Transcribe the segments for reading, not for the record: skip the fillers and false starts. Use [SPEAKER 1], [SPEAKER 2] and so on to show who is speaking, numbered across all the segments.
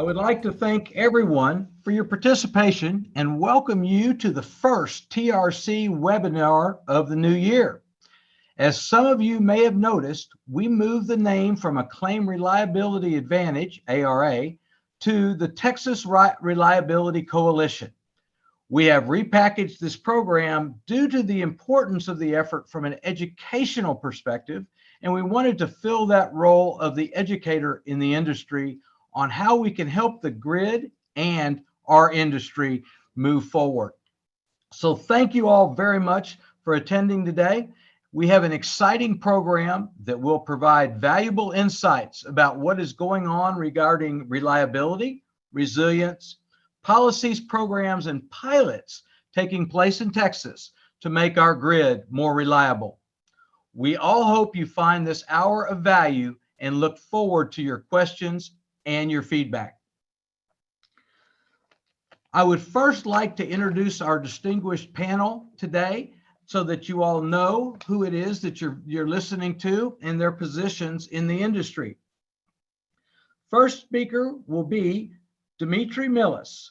[SPEAKER 1] would like to thank everyone for your participation and welcome you to the first TRC webinar of the new year. As some of you may have noticed, we moved the name from Acclaim Reliability Advantage, ARA, to the Texas Reliability Coalition. We have repackaged this program due to the importance of the effort from an educational perspective, and we wanted to fill that role of the educator in the industry on how we can help the grid and our industry move forward. So thank you all very much for attending today. We have an exciting program that will provide valuable insights about what is going on regarding reliability, resilience, policies, programs, and pilots taking place in Texas to make our grid more reliable. We all hope you find this hour of value and look forward to your questions and your feedback. I would first like to introduce our distinguished panel today so that you all know who it is that you're listening to and their positions in the industry. First speaker will be Dimitri Millis.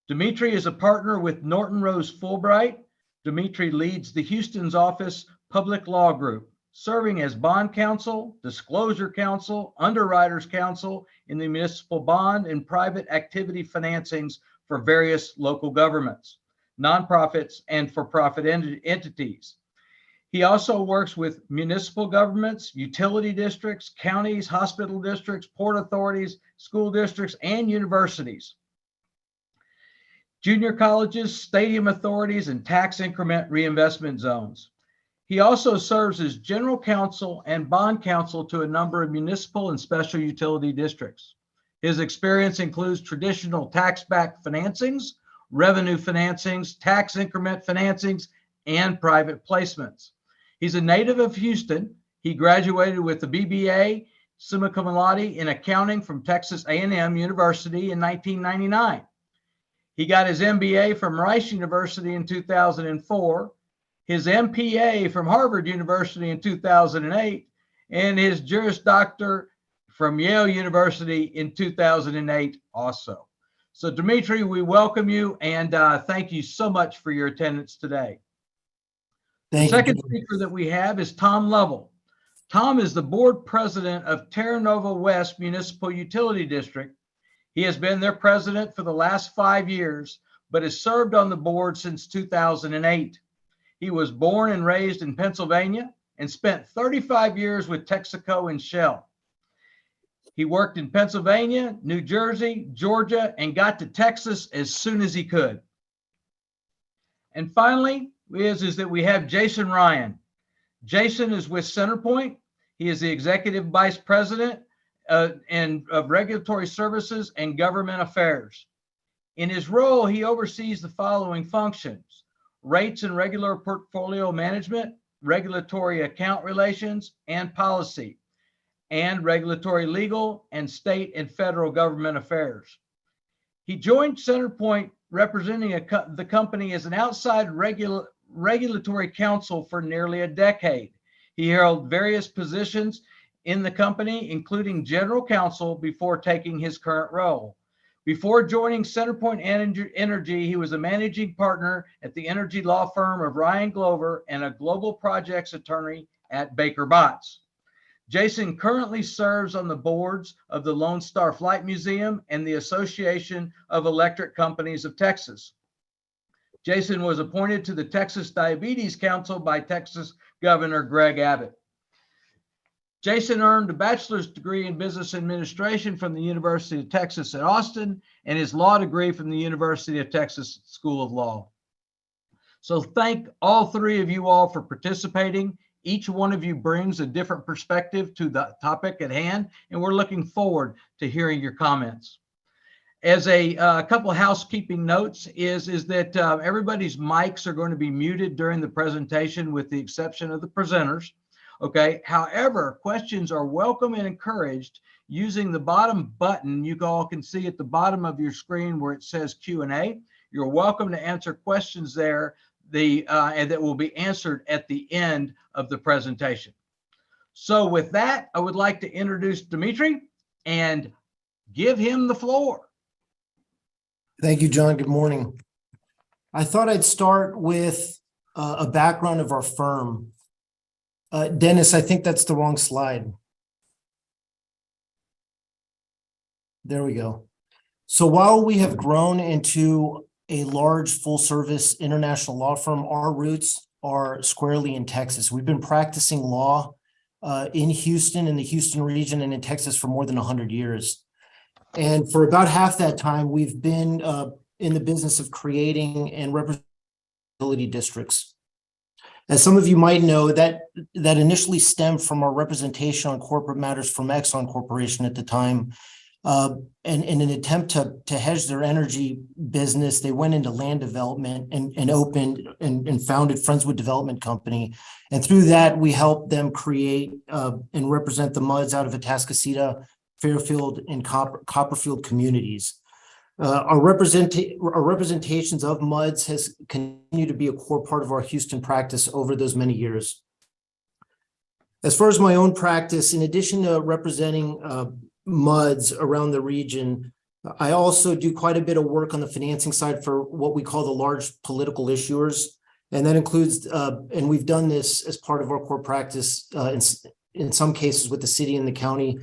[SPEAKER 1] Dimitri is a partner with Norton Rose Fulbright. Dimitri leads the Houston's office Public Law Group, serving as bond counsel, disclosure counsel, underwriters counsel in the municipal bond and private activity financings for various local governments, nonprofits, and for-profit entities. He also works with municipal governments, utility districts, counties, hospital districts, port authorities, school districts, and universities, junior colleges, stadium authorities, and tax increment reinvestment zones. He also serves as general counsel and bond counsel to a number of municipal and special utility districts. His experience includes traditional tax-backed financings, revenue financings, tax increment financings, and private placements. He's a native of Houston. He graduated with a BBA summa cum laude in accounting from Texas A&M University in 1999. He got his MBA from Rice University in 2004, his MPA from Harvard University in 2008, and his Juris Doctor from Yale University in 2008 also. So Dimitri, we welcome you and thank you so much for your attendance today. The second speaker that we have is Tom Lovell. Tom is the board president of Terra Nova West Municipal Utility District. He has been their president for the last 5 years, but has served on the board since 2008. He was born and raised in Pennsylvania and spent 35 years with Texaco and Shell. He worked in Pennsylvania, New Jersey, Georgia, and got to Texas as soon as he could. And finally, is that we have Jason Ryan. Jason is with CenterPoint. He is the executive vice president of regulatory services and government affairs. In his role, he oversees the following functions: rates and regular portfolio management, regulatory account relations and policy, and regulatory legal and state and federal government affairs. He joined CenterPoint representing the company as an outside regulatory counsel for nearly a decade. He held various positions in the company, including general counsel, before taking his current role. Before joining CenterPoint Energy, he was a managing partner at the energy law firm of Ryan Glover and a global projects attorney at Baker Botts. Jason currently serves on the boards of the Lone Star Flight Museum and the Association of Electric Companies of Texas. Jason was appointed to the Texas Diabetes Council by Texas Governor Greg Abbott. Jason earned a bachelor's degree in business administration from the University of Texas at Austin and his law degree from the University of Texas School of Law. So thank all three of you all for participating. Each one of you brings a different perspective to the topic at hand, and we're looking forward to hearing your comments. As a couple of housekeeping notes is that everybody's mics are going to be muted during the presentation with the exception of the presenters. Okay. However, questions are welcome and encouraged using the bottom button you all can see at the bottom of your screen where it says Q&A. You're welcome to answer questions there and that will be answered at the end of the presentation. So with that, I would like to introduce Dimitri and give him the floor.
[SPEAKER 2] Thank you, John. Good morning. I thought I'd start with a background of our firm. Dennis, I think that's the wrong slide. There we go. So while we have grown into a large full-service international law firm, our roots are squarely in Texas. We've been practicing law in Houston, in the Houston region, and in Texas for more than 100 years. And for about half that time, we've been in the business of creating and representing utility districts. As some of you might know, that initially stemmed from our representation on corporate matters from Exxon Corporation at the time. And in an attempt to hedge their energy business, they went into land development and opened and founded Friendswood Development Company. And through that, we helped them create and represent the MUDs out of Atascocita, Fairfield, and Copperfield communities. Our representations of MUDs has continued to be a core part of our Houston practice over those many years. As far as my own practice, in addition to representing MUDs around the region, I also do quite a bit of work on the financing side for what we call the large political issuers. And that includes, and we've done this as part of our core practice in some cases with the city and the county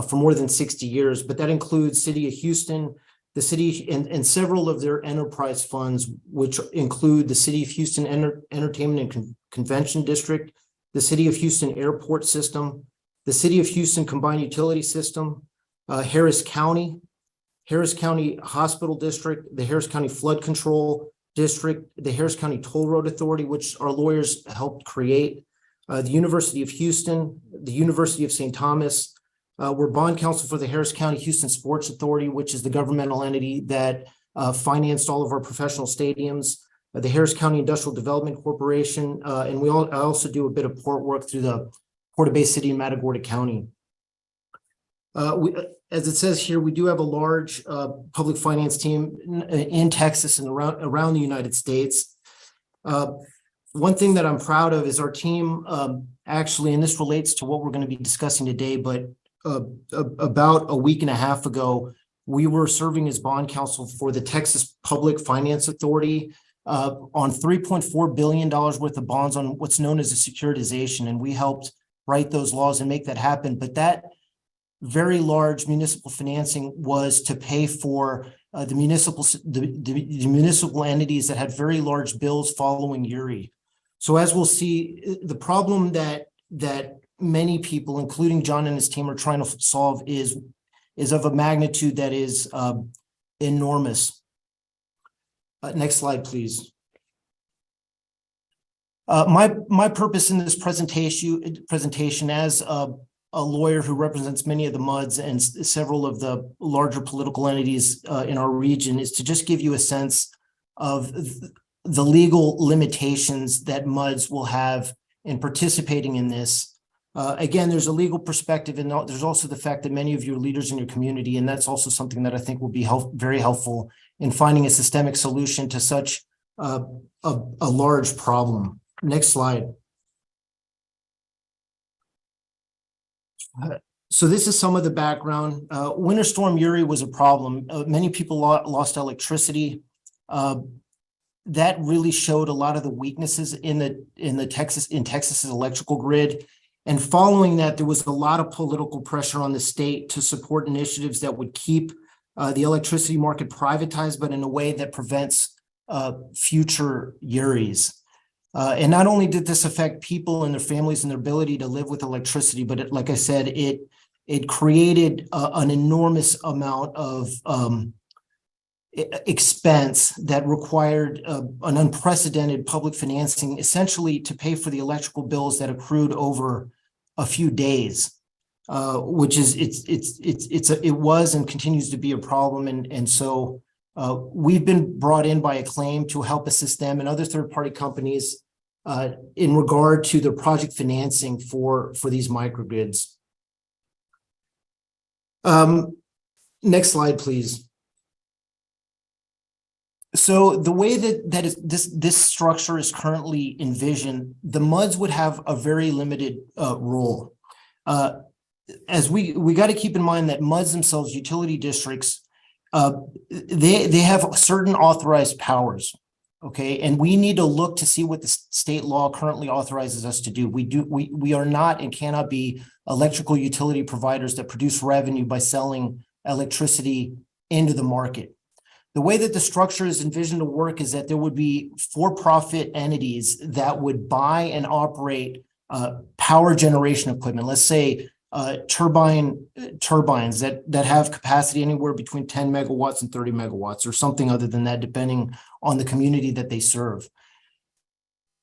[SPEAKER 2] for more than 60 years, but that includes City of Houston, the city and several of their enterprise funds, which include the City of Houston Entertainment and Convention District, the City of Houston Airport System, the City of Houston Combined Utility System, Harris County Hospital District, the Harris County Flood Control District, the Harris County Toll Road Authority, which our lawyers helped create, the University of Houston, the University of St. Thomas. We're bond counsel for the Harris County Houston Sports Authority, which is the governmental entity that financed all of our professional stadiums, the Harris County Industrial Development Corporation, and I also do a bit of port work through the Port of Bay City and Matagorda County. As it says here, we do have a large public finance team in Texas and around the United States. One thing that I'm proud of is our team actually, and this relates to what we're going to be discussing today, but about a week and a half ago, we were serving as bond counsel for the Texas Public Finance Authority on $3.4 billion worth of bonds on what's known as a securitization. And we helped write those laws and make that happen. But that very large municipal financing was to pay for the municipal entities that had very large bills following Uri. So as we'll see, the problem that many people, including John and his team, are trying to solve is of a magnitude that is enormous. Next slide, please. My purpose in this presentation as a lawyer who represents many of the MUDs and several of the larger political entities in our region is to just give you a sense of the legal limitations that MUDs will have in participating in this. Again, there's a legal perspective, and there's also the fact that many of you are leaders in your community, and that's also something that I think will be very helpful in finding a systemic solution to such a large problem. Next slide. So this is some of the background. Winter Storm Uri was a problem. Many people lost electricity. That really showed a lot of the weaknesses in Texas's electrical grid. And following that, there was a lot of political pressure on the state to support initiatives that would keep the electricity market privatized, but in a way that prevents future Uris. And not only did this affect people and their families and their ability to live with electricity, but like I said, it created an enormous amount of expense that required an unprecedented public financing, essentially to pay for the electrical bills that accrued over a few days, which is it was and continues to be a problem, and so we've been brought in by Acclaim to help assist them and other third-party companies in regard to the project financing for these microgrids. Next slide, please. So the way this structure is currently envisioned, the MUDs would have a very limited role. As we got to keep in mind that MUDs themselves, utility districts, they have certain authorized powers. Okay, and we need to look to see what the state law currently authorizes us to do. We are not and cannot be electrical utility providers that produce revenue by selling electricity into the market. The way that the structure is envisioned to work is that there would be for-profit entities that would buy and operate power generation equipment. Let's say turbines that have capacity anywhere between 10 megawatts and 30 megawatts or something other than that, depending on the community that they serve.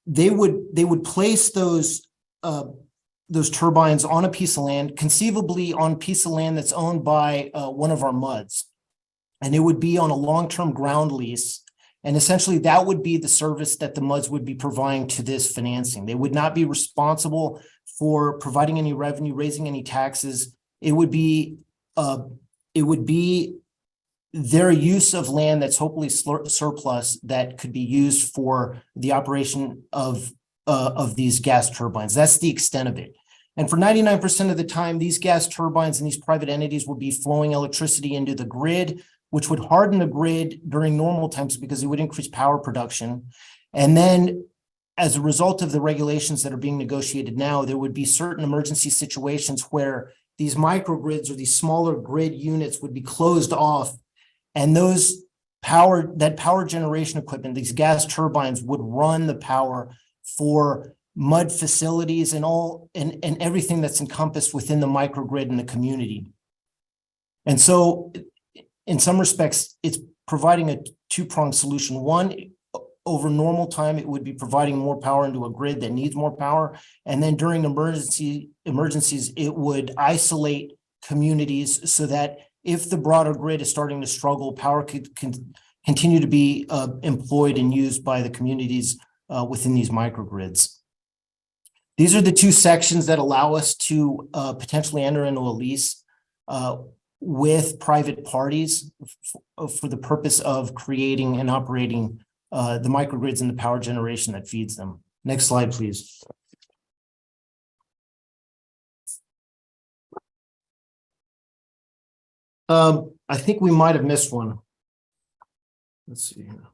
[SPEAKER 2] They would place those turbines on a piece of land, conceivably on a piece of land that's owned by one of our MUDs. And it would be on a long-term ground lease. And essentially that would be the service that the MUDs would be providing to this financing. They would not be responsible for providing any revenue, raising any taxes. It would be their use of land that's hopefully surplus that could be used for the operation of these gas turbines. That's the extent of it. And for 99% of the time, these gas turbines and these private entities will be flowing electricity into the grid, which would harden the grid during normal times because it would increase power production. And then as a result of the regulations that are being negotiated now, there would be certain emergency situations where these microgrids or these smaller grid units would be closed off. And that power generation equipment, these gas turbines, would run the power for MUD facilities and everything that's encompassed within the microgrid in the community. And so in some respects, it's providing a two-pronged solution. One, over normal time, it would be providing more power into a grid that needs more power. And then during emergencies, it would isolate communities so that if the broader grid is starting to struggle, power could continue to be employed and used by the communities within these microgrids. These are the two sections that allow us to potentially enter into a lease with private parties for the purpose of creating and operating the microgrids and the power generation that feeds them. Next slide, please. I think we might have missed one. Let's see here.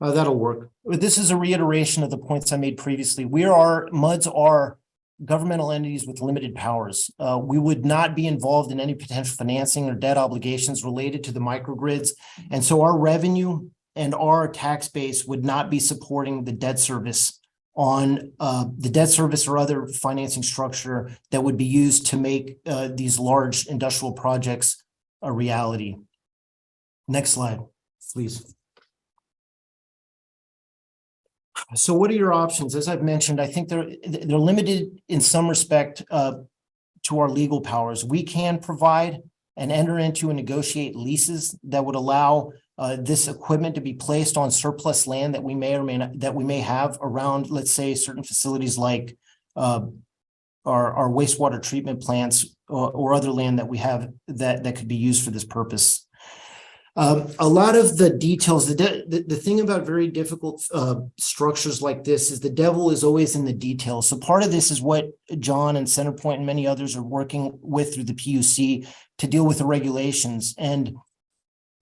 [SPEAKER 2] That'll work. This is a reiteration of the points I made previously. MUDs are governmental entities with limited powers. We would not be involved in any potential financing or debt obligations related to the microgrids. And so our revenue and our tax base would not be supporting the debt service on the debt service or other financing structure that would be used to make these large industrial projects a reality. Next slide, please. So what are your options? As I've mentioned, I think they're limited in some respect to our legal powers. We can provide and enter into and negotiate leases that would allow this equipment to be placed on surplus land that we may or may not, that we may have around, let's say, certain facilities like our wastewater treatment plants or other land that we have that could be used for this purpose. A lot of the details, the thing about very difficult structures like this is the devil is always in the details. So part of this is what John and Centerpoint and many others are working with through the PUC to deal with the regulations. And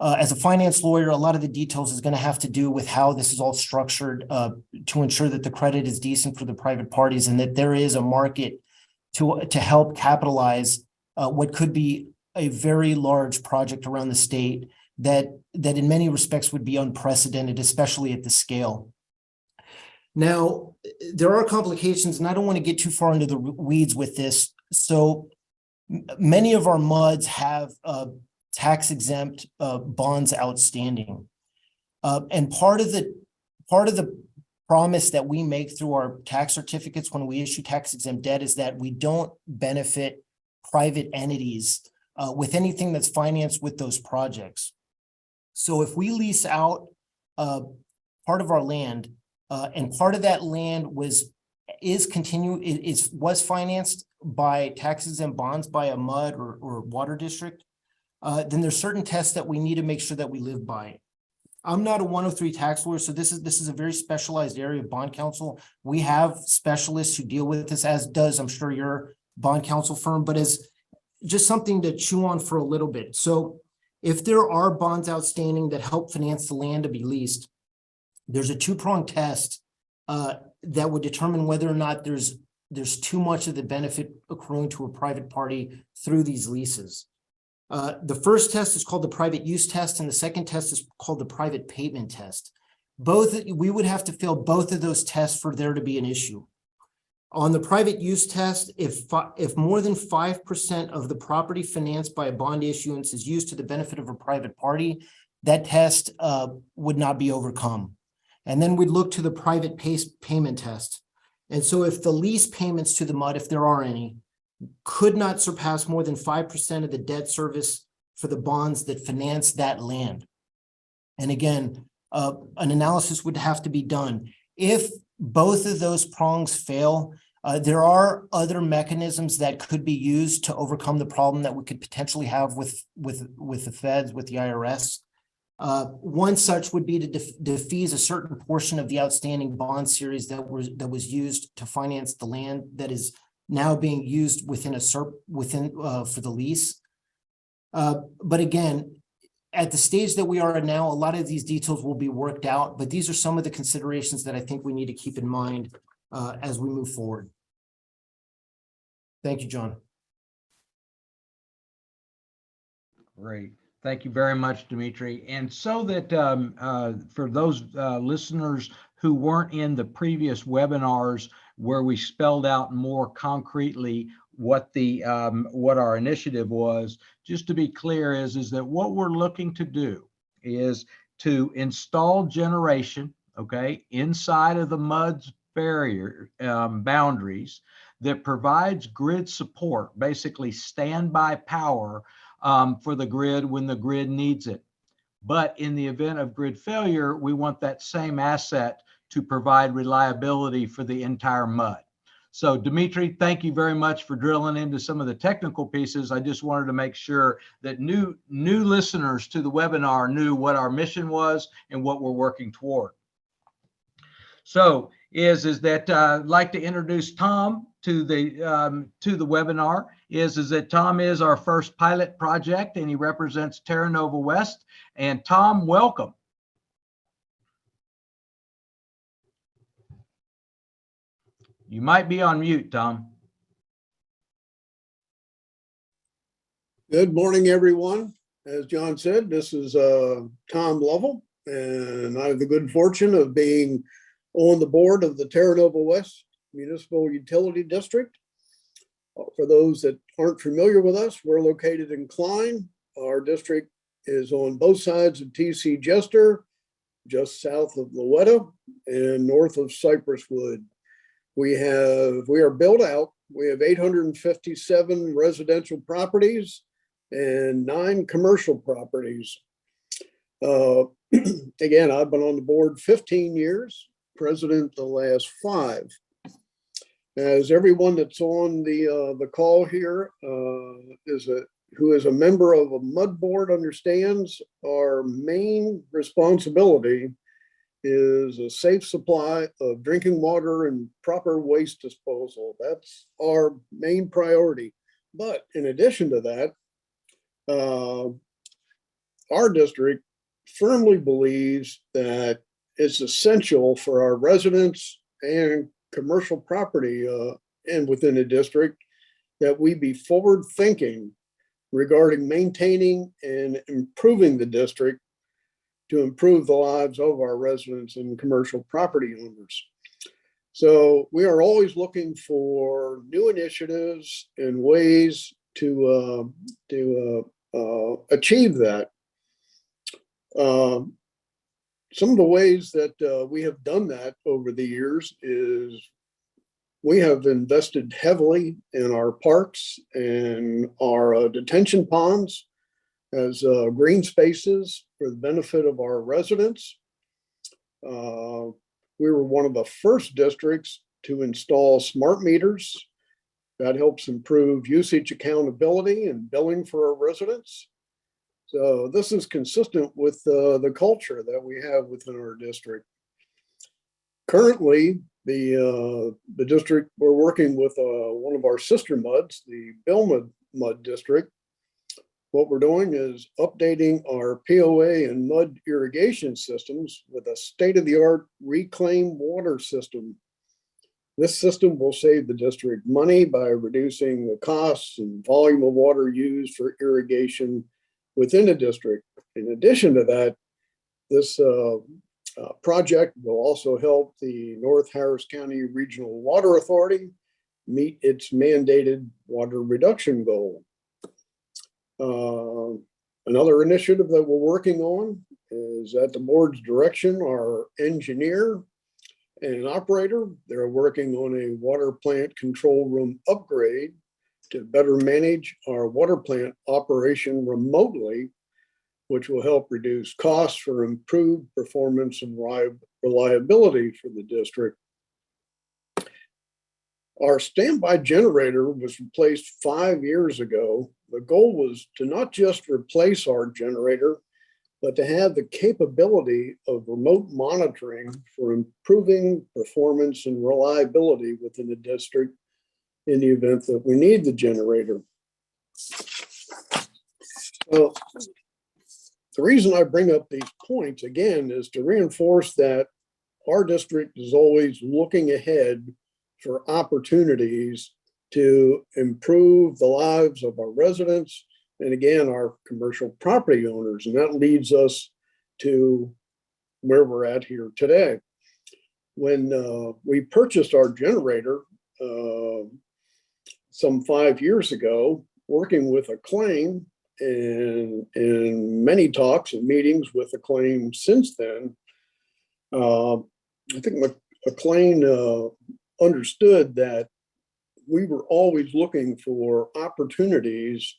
[SPEAKER 2] as a finance lawyer, a lot of the details is going to have to do with how this is all structured to ensure that the credit is decent for the private parties and that there is a market to help capitalize what could be a very large project around the state that in many respects would be unprecedented, especially at the scale. Now, there are complications, and I don't want to get too far into the weeds with this. So many of our MUDs have tax-exempt bonds outstanding. And part of the promise that we make through our tax certificates when we issue tax-exempt debt is that we don't benefit private entities with anything that's financed with those projects. So if we lease out part of our land, and part of that land was financed by taxes and bonds by a MUD or water district, then there's certain tests that we need to make sure that we live by. I'm not a 103 tax lawyer, so this is a very specialized area of bond counsel. We have specialists who deal with this, as does, I'm sure, your bond counsel firm. But as just something to chew on for a little bit. So if there are bonds outstanding that help finance the land to be leased, there's a two-pronged test that would determine whether or not there's too much of the benefit accruing to a private party through these leases. The first test is called the private use test, and the second test is called the private payment test. We would have to fail both of those tests for there to be an issue. On the private use test, if more than 5% of the property financed by a bond issuance is used to the benefit of a private party, that test would not be overcome. And then we'd look to the private payment test. And so if the lease payments to the MUD, if there are any, could not surpass more than 5% of the debt service for the bonds that finance that land. And again, an analysis would have to be done. If both of those prongs fail, there are other mechanisms that could be used to overcome the problem that we could potentially have with the feds, with the IRS. One such would be to defease a certain portion of the outstanding bond series that was used to finance the land that is now being used within for the lease. But again, at the stage that we are at now, a lot of these details will be worked out, but these are some of the considerations that I think we need to keep in mind as we move forward. Thank you, John.
[SPEAKER 1] Great. Thank you very much, Dimitri. And so that for those listeners who weren't in the previous webinars where we spelled out more concretely what our initiative was, just to be clear is that what we're looking to do is to install generation, okay, inside of the MUD's barrier boundaries that provides grid support, basically standby power for the grid when the grid needs it. But in the event of grid failure, we want that same asset to provide reliability for the entire MUD. So Dimitri, thank you very much for drilling into some of the technical pieces. I just wanted to make sure that new listeners to the webinar knew what our mission was and what we're working toward. So is that I'd like to introduce Tom to the webinar. Is that Tom is our first pilot project and he represents Terra Nova West. And Tom, welcome. You might be on mute, Tom.
[SPEAKER 3] Good morning, everyone. As John said, this is Tom Lovell, and I have the good fortune of being on the board of the Terra Nova West Municipal Utility District. For those that aren't familiar with us, we're located in Klein. Our district is on both sides of TC Jester, just south of Loretto and north of Cypress Wood. We are built out. We have 857 residential properties and 9 commercial properties. Again, I've been on the board 15 years, president the last 5. As everyone that's on the call here who is a member of a MUD board understands, our main responsibility is a safe supply of drinking water and proper waste disposal. That's our main priority. But in addition to that, our district firmly believes that it's essential for our residents and commercial property and within the district that we be forward thinking regarding maintaining and improving the district to improve the lives of our residents and commercial property owners. So we are always looking for new initiatives and ways to achieve that. Some of the ways that we have done that over the years is we have invested heavily in our parks and our detention ponds as green spaces for the benefit of our residents. We were one of the first districts to install smart meters. That helps improve usage accountability and billing for our residents. So this is consistent with the culture that we have within our district. Currently, the district, we're working with one of our sister MUDs, the Bill MUD mud district. What we're doing is updating our POA and mud irrigation systems with a state-of-the-art reclaimed water system. This system will save the district money by reducing the costs and volume of water used for irrigation within the district. In addition to that, this project will also help the North Harris County Regional Water Authority meet its mandated water reduction goal. Another initiative that we're working on is at the board's direction, our engineer and operator, they're working on a water plant control room upgrade to better manage our water plant operation remotely, which will help reduce costs for improved performance and reliability for the district. Our standby generator was replaced 5 years ago. The goal was to not just replace our generator, but to have the capability of remote monitoring for improving performance and reliability within the district in the event that we need the generator. Well, the reason I bring up these points again is to reinforce that our district is always looking ahead for opportunities to improve the lives of our residents and again, our commercial property owners. And that leads us to where we're at here today. When we purchased our generator some 5 years ago, working with Acclaim and in many talks and meetings with Acclaim since then, I think Acclaim understood that we were always looking for opportunities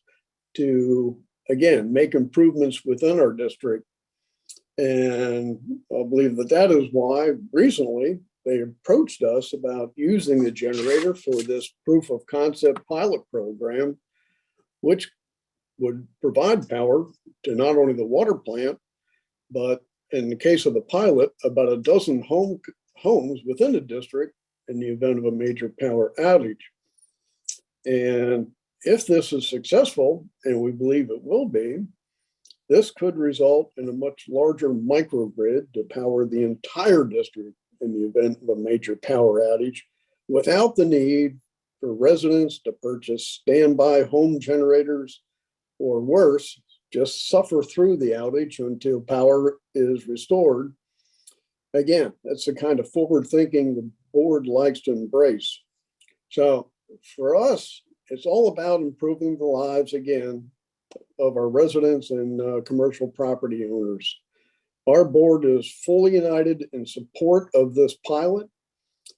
[SPEAKER 3] to, again, make improvements within our district. And I believe that that is why recently they approached us about using the generator for this proof of concept pilot program, which would provide power to not only the water plant, but in the case of the pilot, about a dozen homes within the district in the event of a major power outage. And if this is successful, and we believe it will be, this could result in a much larger microgrid to power the entire district in the event of a major power outage without the need for residents to purchase standby home generators or worse, just suffer through the outage until power is restored. Again, that's the kind of forward thinking the board likes to embrace. So for us, it's all about improving the lives, again, of our residents and commercial property owners. Our board is fully united in support of this pilot,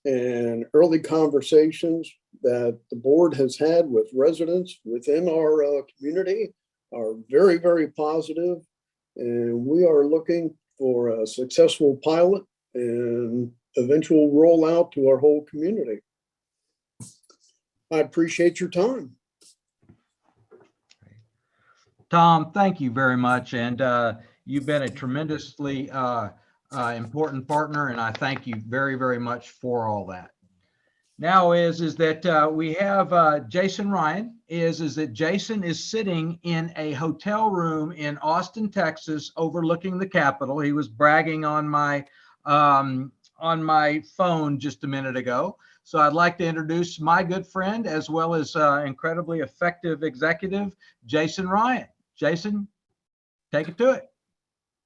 [SPEAKER 3] and early conversations that the board has had with residents within our community are very, very positive. And we are looking for a successful pilot and eventual rollout to our whole community. I appreciate your time.
[SPEAKER 1] Tom, thank you very much. And you've been a tremendously important partner, and I thank you very, very much for all that. Now is that we have Jason Ryan. Is that Jason is sitting in a hotel room in Austin, Texas, overlooking the Capitol. He was bragging on my phone just a minute ago. So I'd like to introduce my good friend, as well as incredibly effective executive, Jason Ryan. Jason, take it to it.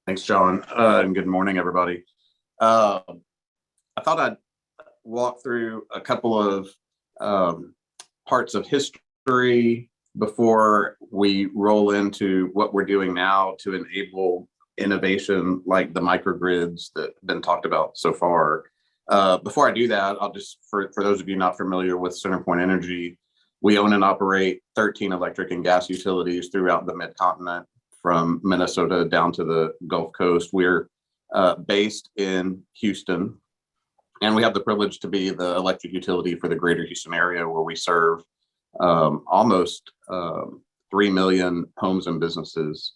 [SPEAKER 4] Thanks, John, and good morning, everybody. I thought I'd walk through a couple of parts of history before we roll into what we're doing now to enable innovation like the microgrids that have been talked about so far. Before I do that, I'll just, for those of you not familiar with CenterPoint Energy, we own and operate 13 electric and gas utilities throughout the mid-continent, from Minnesota down to the Gulf Coast. We're based in Houston, and we have the privilege to be the electric utility for the greater Houston area, where we serve almost 3 million homes and businesses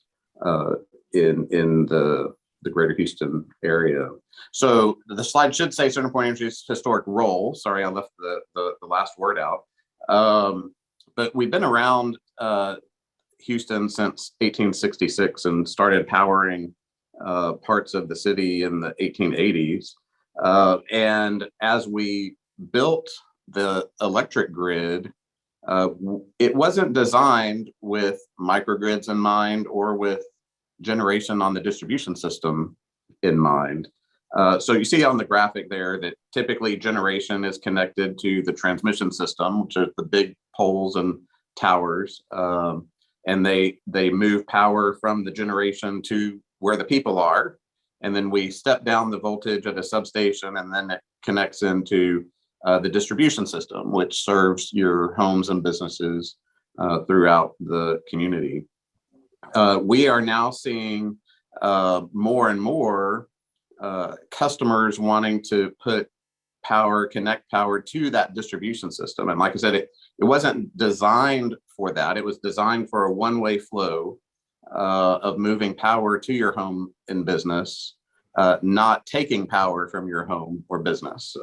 [SPEAKER 4] in the greater Houston area. So the slide should say CenterPoint Energy's historic role. Sorry, I left the last word out. But we've been around Houston since 1866 and started powering parts of the city in the 1880s. And as we built the electric grid, it wasn't designed with microgrids in mind or with generation on the distribution system in mind. So you see on the graphic there that typically generation is connected to the transmission system, which are the big poles and towers. And they move power from the generation to where the people are. And then we step down the voltage at a substation, and then it connects into the distribution system, which serves your homes and businesses throughout the community. We are now seeing more and more customers wanting to connect power to that distribution system. And like I said, it wasn't designed for that. It was designed for a one-way flow of moving power to your home and business, not taking power from your home or business.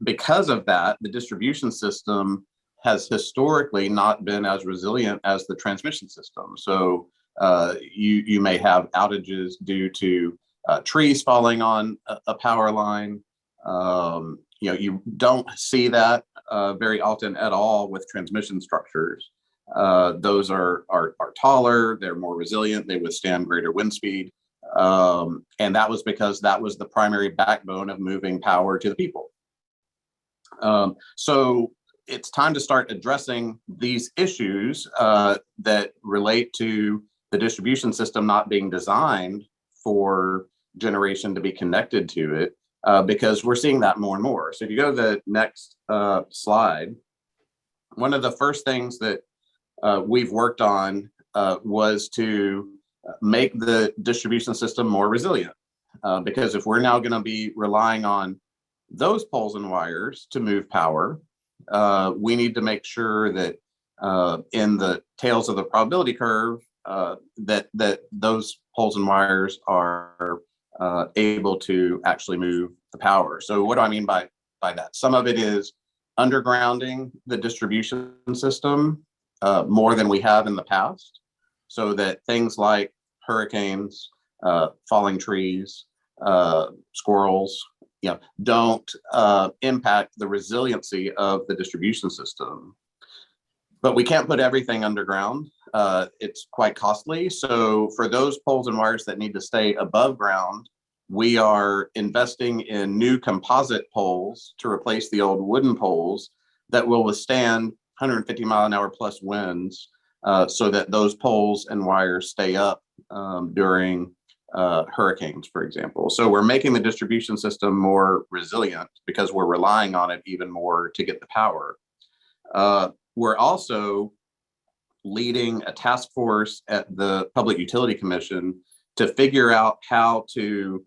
[SPEAKER 4] Because of that, the distribution system has historically not been as resilient as the transmission system. So you may have outages due to trees falling on a power line. You don't see that very often at all with transmission structures. Those are taller, they're more resilient, they withstand greater wind speed. And that was because that was the primary backbone of moving power to the people. So it's time to start addressing these issues that relate to the distribution system not being designed for generation to be connected to it, because we're seeing that more and more. So if you go to the next slide, one of the first things that we've worked on was to make the distribution system more resilient. Because if we're now going to be relying on those poles and wires to move power, we need to make sure that in the tails of the probability curve, that those poles and wires are able to actually move the power. So what do I mean by that? Some of it is undergrounding the distribution system more than we have in the past, so that things like hurricanes, falling trees, squirrels, don't impact the resiliency of the distribution system. But we can't put everything underground. It's quite costly. So for those poles and wires that need to stay above ground, we are investing in new composite poles to replace the old wooden poles that will withstand 150-mile-an-hour plus winds, so that those poles and wires stay up during hurricanes, for example. So we're making the distribution system more resilient because we're relying on it even more to get the power. We're also leading a task force at the Public Utility Commission to figure out how to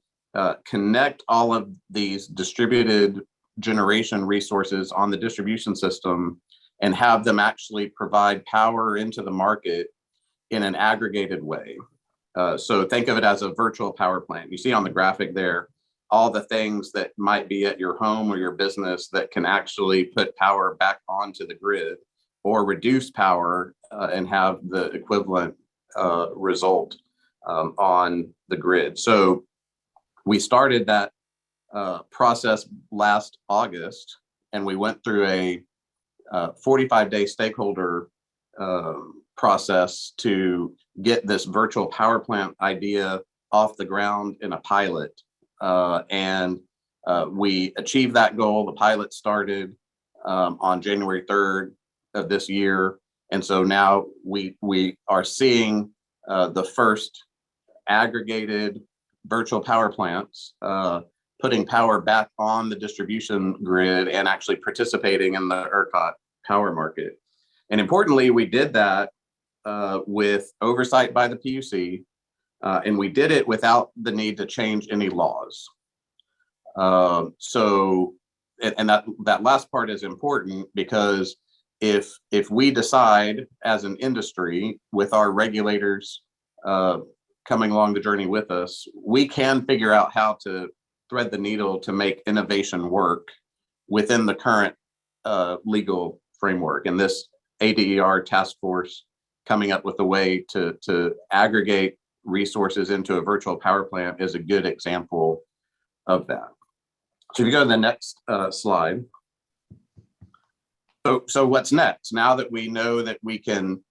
[SPEAKER 4] connect all of these distributed generation resources on the distribution system and have them actually provide power into the market in an aggregated way. So think of it as a virtual power plant. You see on the graphic there, all the things that might be at your home or your business that can actually put power back onto the grid or reduce power and have the equivalent result on the grid. So we started that process last August, and we went through a 45-day stakeholder process to get this virtual power plant idea off the ground in a pilot. And we achieved that goal. The pilot started on January 3rd of this year. And so now we are seeing the first aggregated virtual power plants putting power back on the distribution grid and actually participating in the ERCOT power market. And importantly, we did that with oversight by the PUC, and we did it without the need to change any laws. So that last part is important, because if we decide as an industry, with our regulators coming along the journey with us, we can figure out how to thread the needle to make innovation work within the current legal framework. And this ADER task force coming up with a way to aggregate resources into a virtual power plant is a good example of that. So if you go to the next slide. So what's next? Now that we know that we can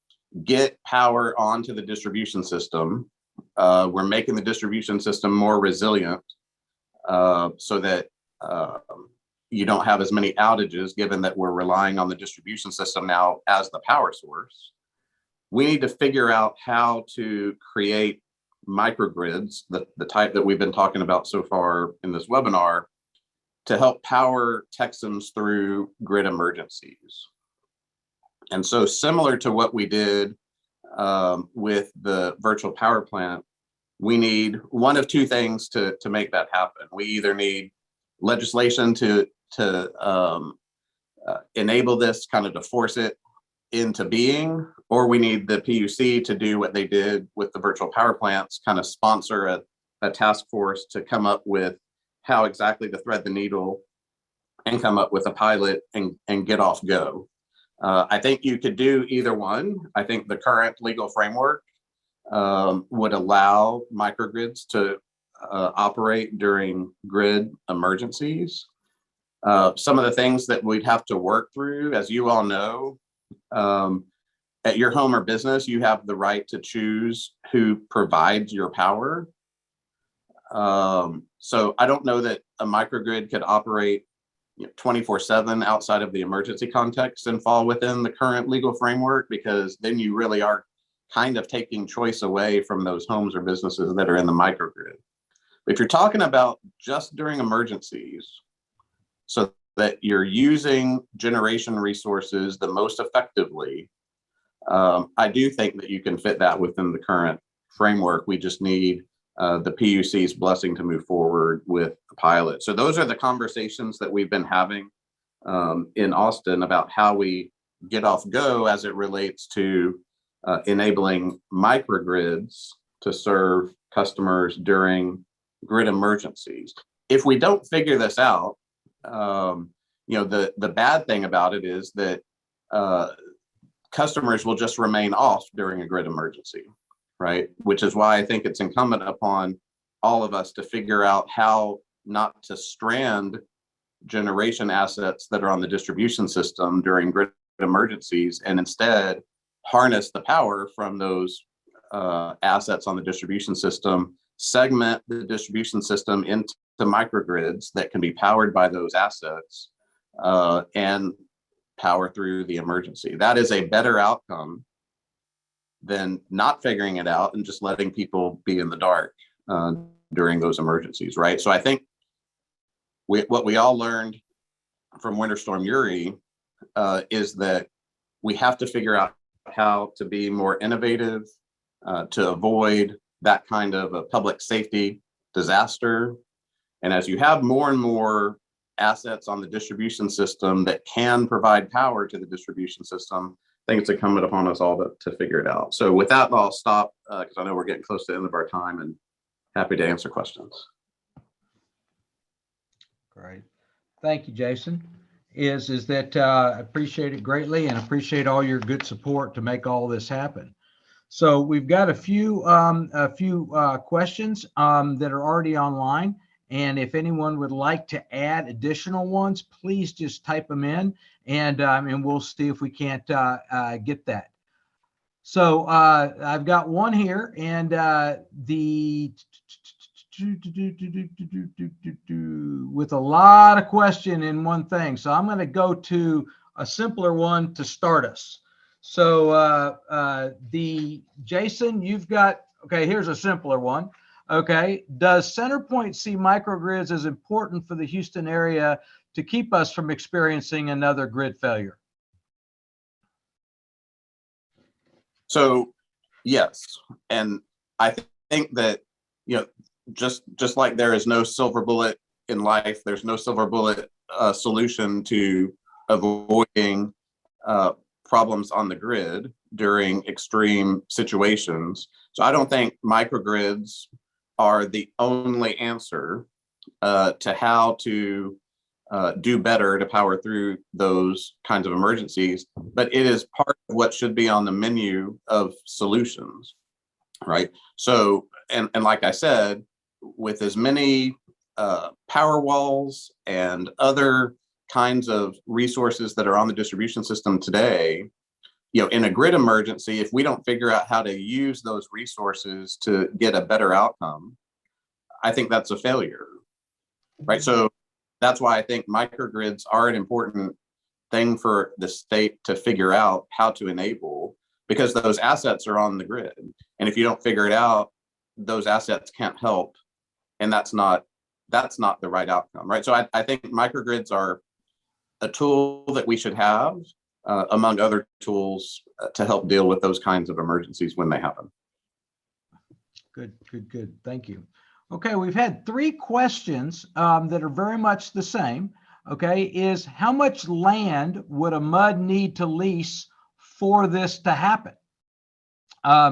[SPEAKER 4] get power onto the distribution system, we're making the distribution system more resilient so that you don't have as many outages, given that we're relying on the distribution system now as the power source. We need to figure out how to create microgrids, the type that we've been talking about so far in this webinar, to help power Texans through grid emergencies. And so similar to what we did with the virtual power plant, we need one of two things to make that happen. We either need legislation to enable this, kind of to force it into being, or we need the PUC to do what they did with the virtual power plants, kind of sponsor a task force to come up with how exactly to thread the needle and come up with a pilot and get off go. I think you could do either one. I think the current legal framework would allow microgrids to operate during grid emergencies. Some of the things that we'd have to work through, as you all know, at your home or business, you have the right to choose who provides your power. So I don't know that a microgrid could operate 24/7 outside of the emergency context and fall within the current legal framework, because then you really are kind of taking choice away from those homes or businesses that are in the microgrid. If you're talking about just during emergencies, so that you're using generation resources the most effectively, I do think that you can fit that within the current framework. We just need the PUC's blessing to move forward with the pilot. So those are the conversations that we've been having in Austin about how we get off go as it relates to enabling microgrids to serve customers during grid emergencies. If we don't figure this out, the bad thing about it is that customers will just remain off during a grid emergency, right? Which is why I think it's incumbent upon all of us to figure out how not to strand generation assets that are on the distribution system during grid emergencies, and instead harness the power from those assets on the distribution system, segment the distribution system into microgrids that can be powered by those assets and power through the emergency. That is a better outcome than not figuring it out and just letting people be in the dark during those emergencies, right? So I think what we all learned from Winter Storm Uri is that we have to figure out how to be more innovative to avoid that kind of a public safety disaster. And as you have more and more assets on the distribution system that can provide power to the distribution system, I think it's incumbent upon us all to figure it out. So with that, I'll stop because I know we're getting close to the end of our time, and happy to answer questions.
[SPEAKER 1] Great. Thank you, Jason. Is that I appreciate it greatly and appreciate all your good support to make all this happen. So we've got a few questions that are already online. And if anyone would like to add additional ones, please just type them in and we'll see if we can't get that. So I've got one here, and with a lot of question in one thing. So I'm going to go to a simpler one to start us. So Jason, you've got, okay, here's a simpler one. Okay, does CenterPoint see microgrids as important for the Houston area to keep us from experiencing another grid failure?
[SPEAKER 4] So yes, and I think that, just like there is no silver bullet in life, there's no silver bullet solution to avoiding problems on the grid during extreme situations. So I don't think microgrids are the only answer to how to do better to power through those kinds of emergencies, but it is part of what should be on the menu of solutions, right? So, and like I said, with as many power walls and other kinds of resources that are on the distribution system today, in a grid emergency, if we don't figure out how to use those resources to get a better outcome, I think that's a failure, right? So that's why I think microgrids are an important thing for the state to figure out how to enable, because those assets are on the grid. And if you don't figure it out, those assets can't help. And that's not the right outcome, right? So I think microgrids are a tool that we should have among other tools to help deal with those kinds of emergencies when they happen.
[SPEAKER 1] Good. Thank you. Okay, we've had 3 questions that are very much the same. Okay, is how much land would a MUD need to lease for this to happen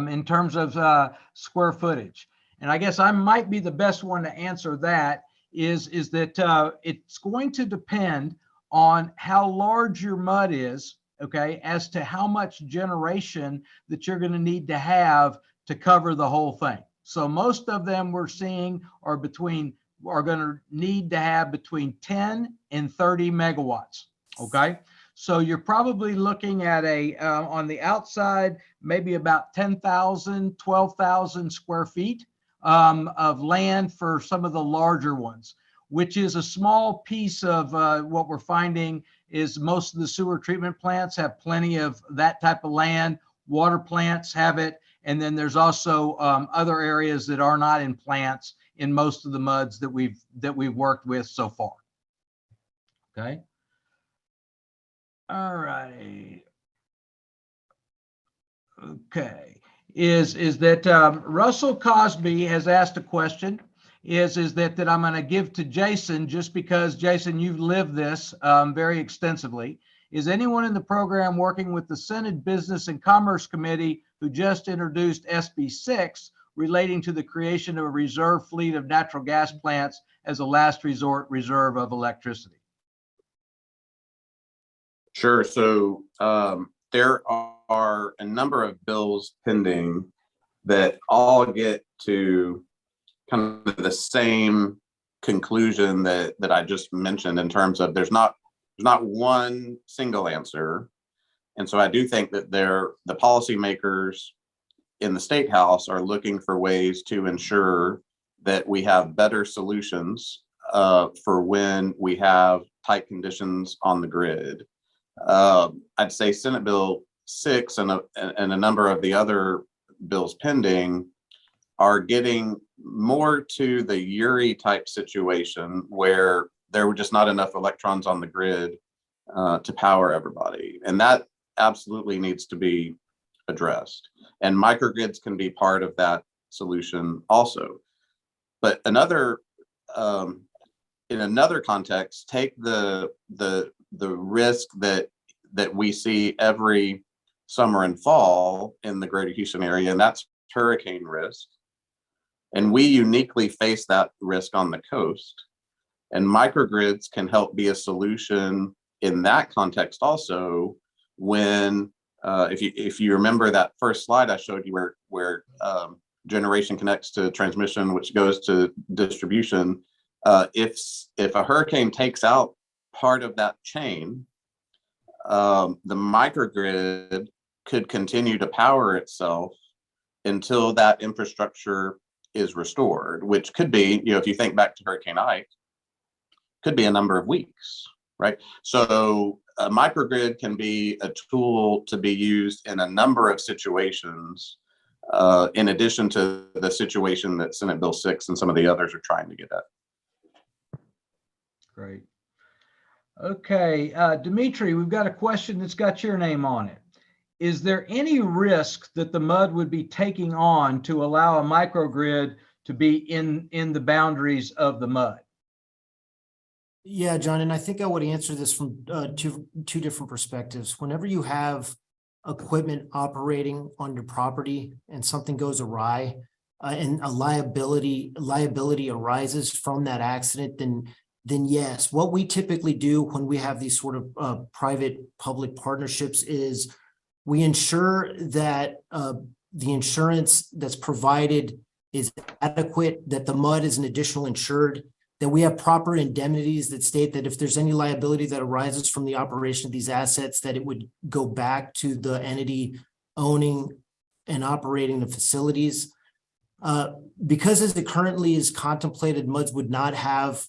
[SPEAKER 1] in terms of square footage? And I guess I might be the best one to answer that. Is that it's going to depend on how large your MUD is, okay, as to how much generation that you're going to need to have to cover the whole thing. So most of them we're seeing are going to need to have between 10 and 30 megawatts, okay? So you're probably looking at on the outside, maybe about 10,000, 12,000 square feet of land for some of the larger ones, which is a small piece of what we're finding is most of the sewer treatment plants have plenty of that type of land. Water plants have it. And then there's also other areas that are not in plants in most of the MUDs that we've worked with so far. Okay. All right. Okay. Is that Russell Cosby has asked a question. Is that I'm going to give to Jason, just because Jason, you've lived this very extensively. Is anyone in the program working with the Senate Business and Commerce Committee who just introduced SB 6 relating to the creation of a reserve fleet of natural gas plants as a last resort reserve of electricity?
[SPEAKER 4] Sure. So there are a number of bills pending that all get to kind of the same conclusion that I just mentioned, in terms of there's not one single answer. And so I do think that the policymakers in the State House are looking for ways to ensure that we have better solutions for when we have tight conditions on the grid. I'd say Senate Bill 6 and a number of the other bills pending are getting more to the Uri type situation, where there were just not enough electrons on the grid to power everybody. And that absolutely needs to be addressed. And microgrids can be part of that solution also. But in another context, take the risk that we see every summer and fall in the greater Houston area, and that's hurricane risk. And we uniquely face that risk on the coast. And microgrids can help be a solution in that context also, when if you remember that first slide I showed you where generation connects to transmission, which goes to distribution, if a hurricane takes out part of that chain, the microgrid could continue to power itself until that infrastructure is restored, which could be, if you think back to Hurricane Ike, could be a number of weeks, right? So a microgrid can be a tool to be used in a number of situations, in addition to the situation that Senate Bill 6 and some of the others are trying to get at.
[SPEAKER 1] Great. Okay, Dimitri, we've got a question that's got your name on it. Is there any risk that the MUD would be taking on to allow a microgrid to be in the boundaries of the MUD?
[SPEAKER 2] Yeah, John, and I think I would answer this from two different perspectives. Whenever you have equipment operating on your property and something goes awry, and a liability arises from that accident, then then yes. What we typically do when we have these sort of private-public partnerships is we ensure that the insurance that's provided is adequate, that the mud is an additional insured, that we have proper indemnities that state that if there's any liability that arises from the operation of these assets, that it would go back to the entity owning and operating the facilities. Because as it currently is contemplated, MUDs would not have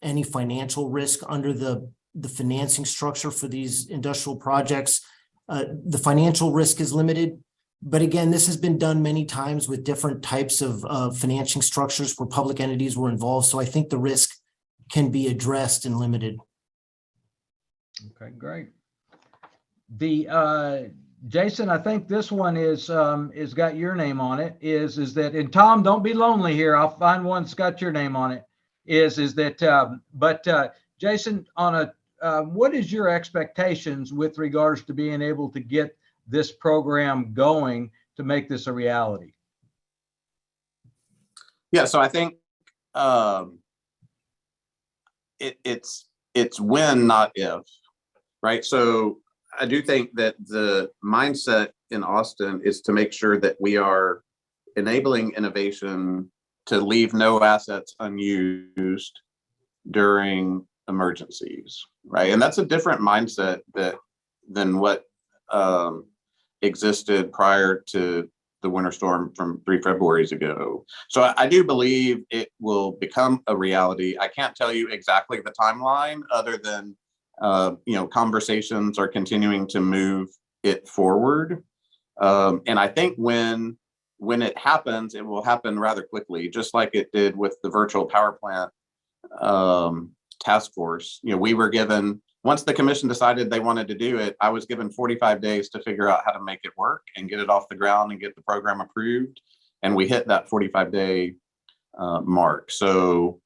[SPEAKER 2] any financial risk under the financing structure for these industrial projects. The financial risk is limited. But again, this has been done many times with different types of financing structures where public entities were involved. So I think the risk can be addressed and limited.
[SPEAKER 1] Okay, great. The Jason, I think this one is got your name on it. Is that, and Tom, don't be lonely here. I'll find one that's got your name on it. Is that Jason, on a what is your expectations with regards to being able to get this program going to make this a reality?
[SPEAKER 4] Yeah, so I think it's when, not if, right? So I do think that the mindset in Austin is to make sure that we are enabling innovation to leave no assets unused during emergencies, right? And that's a different mindset than what existed prior to the winter storm from 3 Februaries ago. So I do believe it will become a reality. I can't tell you exactly the timeline other than conversations are continuing to move it forward. And I think when it happens, it will happen rather quickly, just like it did with the virtual power plant task force. We were given, once the commission decided they wanted to do it, I was given 45 days to figure out how to make it work and get it off the ground and get the program approved. And we hit that 45-day mark. So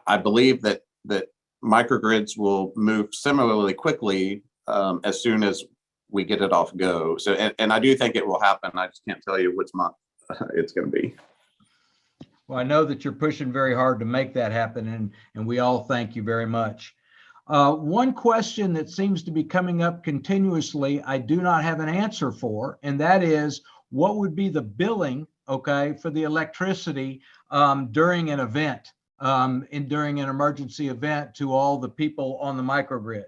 [SPEAKER 4] I believe that microgrids will move similarly quickly as soon as we get it off go. So, and I do think it will happen. I just can't tell you which month it's going to be.
[SPEAKER 1] Well, I know that you're pushing very hard to make that happen, and we all thank you very much. One question that seems to be coming up continuously, I do not have an answer for, and that is, what would be the billing, okay, for the electricity during an event, during an emergency event to all the people on the microgrid?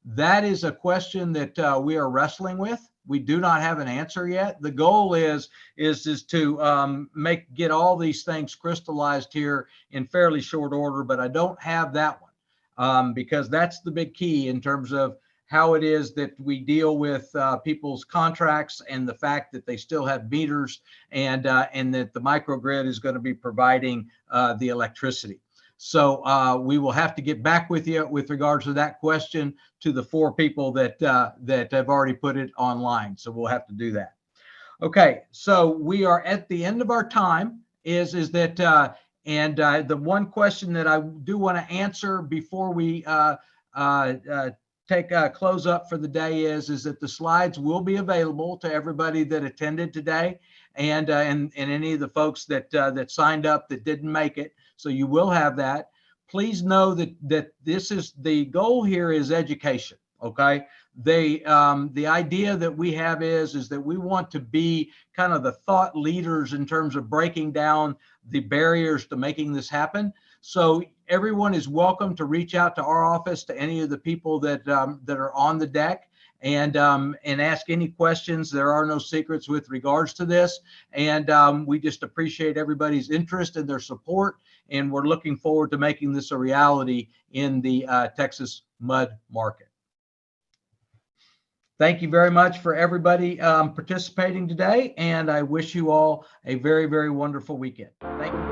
[SPEAKER 1] That is a question that we are wrestling with. We do not have an answer yet. The goal is to get all these things crystallized here in fairly short order, but I don't have that one because that's the big key in terms of how it is that we deal with people's contracts and the fact that they still have meters and that the microgrid is going to be providing the electricity. So we will have to get back with you with regards to that question to the 4 people that have already put it online. So we'll have to do that. Okay, so we are at the end of our time. The one question that I do want to answer before we take a close up for the day is that the slides will be available to everybody that attended today and any of the folks that signed up that didn't make it. So you will have that. Please know that this is the goal here is education. Okay. The idea that we have is that we want to be kind of the thought leaders in terms of breaking down the barriers to making this happen. So everyone is welcome to reach out to our office, to any of the people that are on the deck, and ask any questions. There are no secrets with regards to this, and we just appreciate everybody's interest and their support, and we're looking forward to making this a reality in the Texas mud market. Thank you very much for everybody participating today, and I wish you all a very, very wonderful weekend. Thank you.